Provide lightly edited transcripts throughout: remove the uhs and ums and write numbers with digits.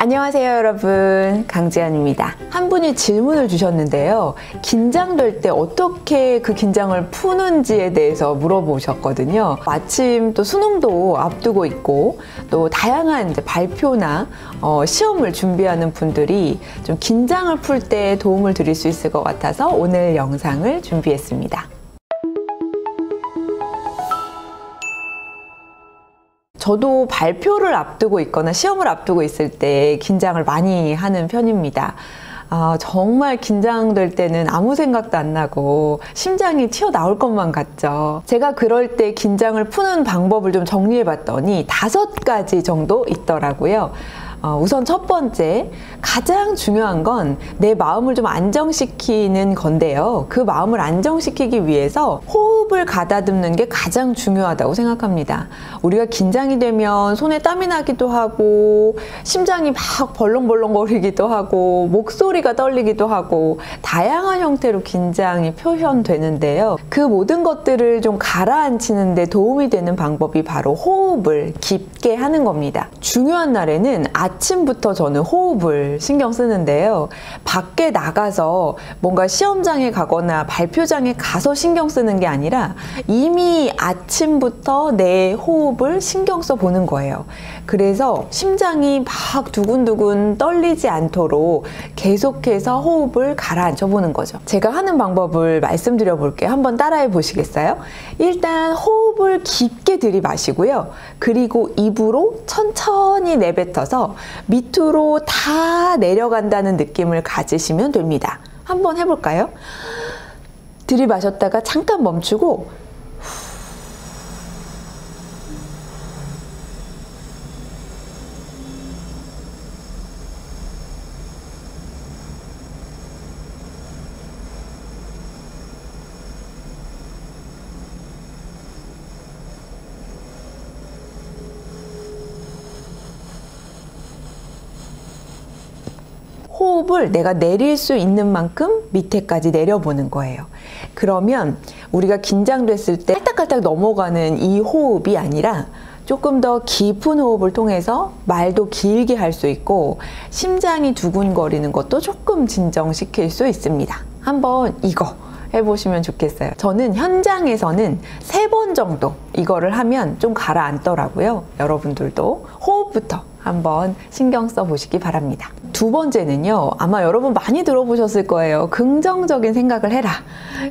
안녕하세요 여러분, 강지연입니다. 한 분이 질문을 주셨는데요, 긴장될 때 어떻게 그 긴장을 푸는지에 대해서 물어보셨거든요. 마침 또 수능도 앞두고 있고 또 다양한 이제 발표나 시험을 준비하는 분들이 좀 긴장을 풀 때 도움을 드릴 수 있을 것 같아서 오늘 영상을 준비했습니다. 저도 발표를 앞두고 있거나 시험을 앞두고 있을 때 긴장을 많이 하는 편입니다. 정말 긴장될 때는 아무 생각도 안 나고 심장이 튀어나올 것만 같죠. 제가 그럴 때 긴장을 푸는 방법을 좀 정리해 봤더니 5가지 정도 있더라고요. 우선 첫 번째, 가장 중요한 건 내 마음을 좀 안정시키는 건데요. 그 마음을 안정시키기 위해서 호흡을 가다듬는 게 가장 중요하다고 생각합니다. 우리가 긴장이 되면 손에 땀이 나기도 하고 심장이 막 벌렁벌렁거리기도 하고 목소리가 떨리기도 하고 다양한 형태로 긴장이 표현되는데요. 그 모든 것들을 좀 가라앉히는 데 도움이 되는 방법이 바로 호흡을 깊게 하는 겁니다. 중요한 날에는 아침부터 저는 호흡을 신경 쓰는데요. 밖에 나가서 뭔가 시험장에 가거나 발표장에 가서 신경 쓰는 게 아니라 이미 아침부터 내 호흡을 신경 써 보는 거예요. 그래서 심장이 막 두근두근 떨리지 않도록 계속해서 호흡을 가라앉혀 보는 거죠. 제가 하는 방법을 말씀드려 볼게요. 한번 따라해 보시겠어요? 일단 호흡을 깊게 들이마시고요. 그리고 입으로 천천히 내뱉어서 밑으로 다 내려간다는 느낌을 가지시면 됩니다. 한번 해볼까요? 들이마셨다가 잠깐 멈추고 호흡을 내가 내릴 수 있는 만큼 밑에까지 내려보는 거예요. 그러면 우리가 긴장됐을 때 깔딱깔딱 넘어가는 이 호흡이 아니라 조금 더 깊은 호흡을 통해서 말도 길게 할 수 있고 심장이 두근거리는 것도 조금 진정시킬 수 있습니다. 한번 이거 해보시면 좋겠어요. 저는 현장에서는 3번 정도 이거를 하면 좀 가라앉더라고요. 여러분들도 호흡부터 한번 신경 써 보시기 바랍니다. 두 번째는요, 아마 여러분 많이 들어보셨을 거예요. 긍정적인 생각을 해라.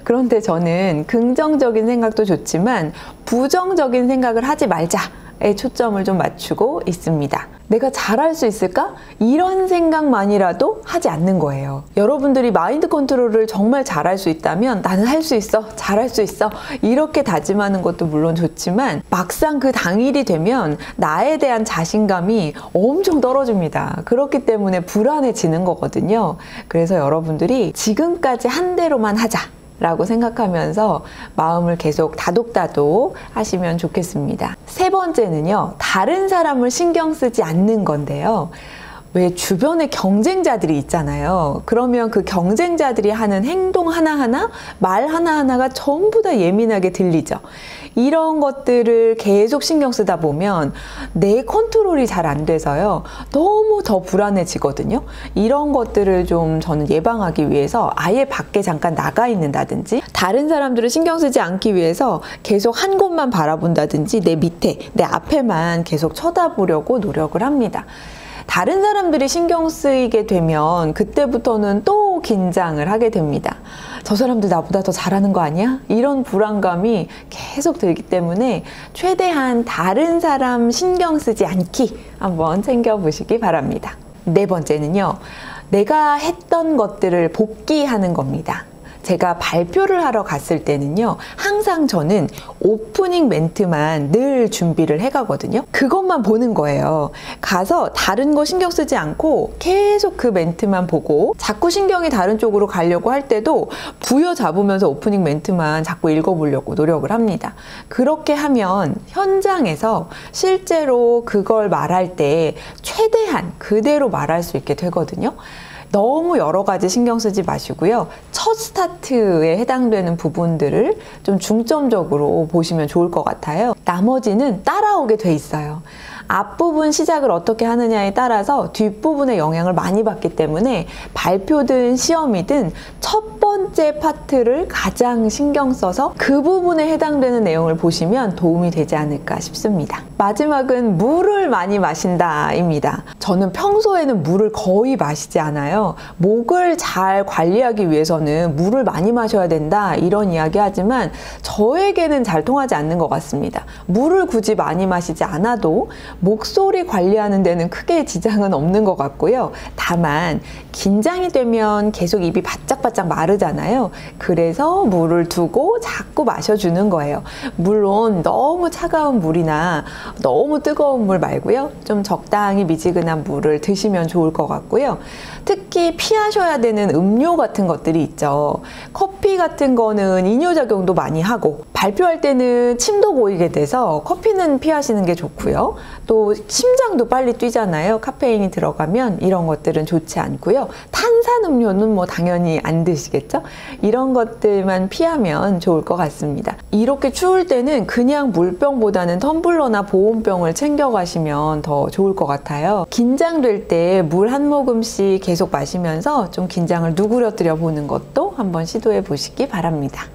그런데 저는 긍정적인 생각도 좋지만 부정적인 생각을 하지 말자에 초점을 좀 맞추고 있습니다. 내가 잘할 수 있을까? 이런 생각만이라도 하지 않는 거예요. 여러분들이 마인드 컨트롤을 정말 잘할 수 있다면 나는 할 수 있어, 잘할 수 있어 이렇게 다짐하는 것도 물론 좋지만 막상 그 당일이 되면 나에 대한 자신감이 엄청 떨어집니다. 그렇기 때문에 불안해지는 거거든요. 그래서 여러분들이 지금까지 한 대로만 하자 라고 생각하면서 마음을 계속 다독다독 하시면 좋겠습니다. 3번째는요, 다른 사람을 신경 쓰지 않는 건데요. 왜 주변에 경쟁자들이 있잖아요. 그러면 그 경쟁자들이 하는 행동 하나하나, 말 하나하나가 전부 다 예민하게 들리죠. 이런 것들을 계속 신경 쓰다 보면 내 컨트롤이 잘 안 돼서요. 너무 더 불안해지거든요. 이런 것들을 좀 저는 예방하기 위해서 아예 밖에 잠깐 나가 있는다든지 다른 사람들을 신경 쓰지 않기 위해서 계속 한 곳만 바라본다든지 내 밑에, 내 앞에만 계속 쳐다보려고 노력을 합니다. 다른 사람들이 신경 쓰이게 되면 그때부터는 또 긴장을 하게 됩니다. 저 사람들 나보다 더 잘하는 거 아니야? 이런 불안감이 계속 들기 때문에 최대한 다른 사람 신경 쓰지 않기 한번 챙겨보시기 바랍니다. 4번째는요, 내가 했던 것들을 복기하는 겁니다. 제가 발표를 하러 갔을 때는요, 항상 저는 오프닝 멘트만 늘 준비를 해가거든요. 그것만 보는 거예요. 가서 다른 거 신경 쓰지 않고 계속 그 멘트만 보고 자꾸 신경이 다른 쪽으로 가려고 할 때도 부여잡으면서 오프닝 멘트만 자꾸 읽어보려고 노력을 합니다. 그렇게 하면 현장에서 실제로 그걸 말할 때 최대한 그대로 말할 수 있게 되거든요. 너무 여러 가지 신경 쓰지 마시고요. 첫 스타트에 해당되는 부분들을 좀 중점적으로 보시면 좋을 것 같아요. 나머지는 따라오게 돼 있어요. 앞부분 시작을 어떻게 하느냐에 따라서 뒷부분에 영향을 많이 받기 때문에 발표든 시험이든 첫 번째 파트를 가장 신경 써서 그 부분에 해당되는 내용을 보시면 도움이 되지 않을까 싶습니다. 마지막은 물을 많이 마신다입니다. 저는 평소에는 물을 거의 마시지 않아요. 목을 잘 관리하기 위해서는 물을 많이 마셔야 된다 이런 이야기 하지만 저에게는 잘 통하지 않는 것 같습니다. 물을 굳이 많이 마시지 않아도 목소리 관리하는 데는 크게 지장은 없는 것 같고요. 다만 긴장이 되면 계속 입이 바짝바짝 마르잖아요. 그래서 물을 두고 자꾸 마셔주는 거예요. 물론 너무 차가운 물이나 너무 뜨거운 물 말고요. 좀 적당히 미지근한 물을 드시면 좋을 것 같고요. 특히 피하셔야 되는 음료 같은 것들이 있죠. 커피 같은 거는 이뇨작용도 많이 하고 발표할 때는 침도 고이게 돼서 커피는 피하시는 게 좋고요. 또 심장도 빨리 뛰잖아요. 카페인이 들어가면 이런 것들은 좋지 않고요. 탄산음료는 뭐 당연히 안 드시겠죠? 이런 것들만 피하면 좋을 것 같습니다. 이렇게 추울 때는 그냥 물병보다는 텀블러나 보온병을 챙겨 가시면 더 좋을 것 같아요. 긴장될 때 물 한 모금씩 계속 마시면서 좀 긴장을 누그러뜨려 보는 것도 한번 시도해 보시기 바랍니다.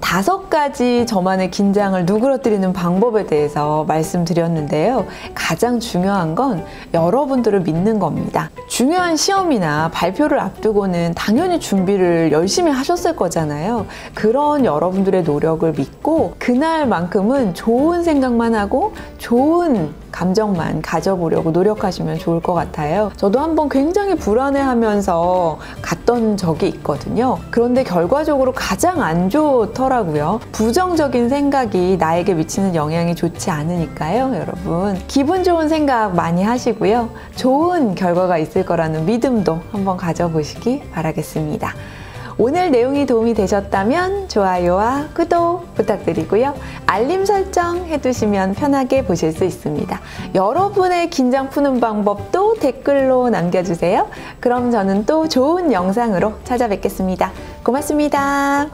5가지 저만의 긴장을 누그러뜨리는 방법에 대해서 말씀드렸는데요. 가장 중요한 건 여러분들을 믿는 겁니다. 중요한 시험이나 발표를 앞두고는 당연히 준비를 열심히 하셨을 거잖아요. 그런 여러분들의 노력을 믿고 그날만큼은 좋은 생각만 하고 좋은 감정만 가져보려고 노력하시면 좋을 것 같아요. 저도 한번 굉장히 불안해하면서 갔던 적이 있거든요. 그런데 결과적으로 가장 안 좋더라고요. 부정적인 생각이 나에게 미치는 영향이 좋지 않으니까요. 여러분 기분 좋은 생각 많이 하시고요. 좋은 결과가 있을 거라는 믿음도 한번 가져보시기 바라겠습니다. 오늘 내용이 도움이 되셨다면 좋아요와 구독 부탁드리고요. 알림 설정 해두시면 편하게 보실 수 있습니다. 여러분의 긴장 푸는 방법도 댓글로 남겨주세요. 그럼 저는 또 좋은 영상으로 찾아뵙겠습니다. 고맙습니다.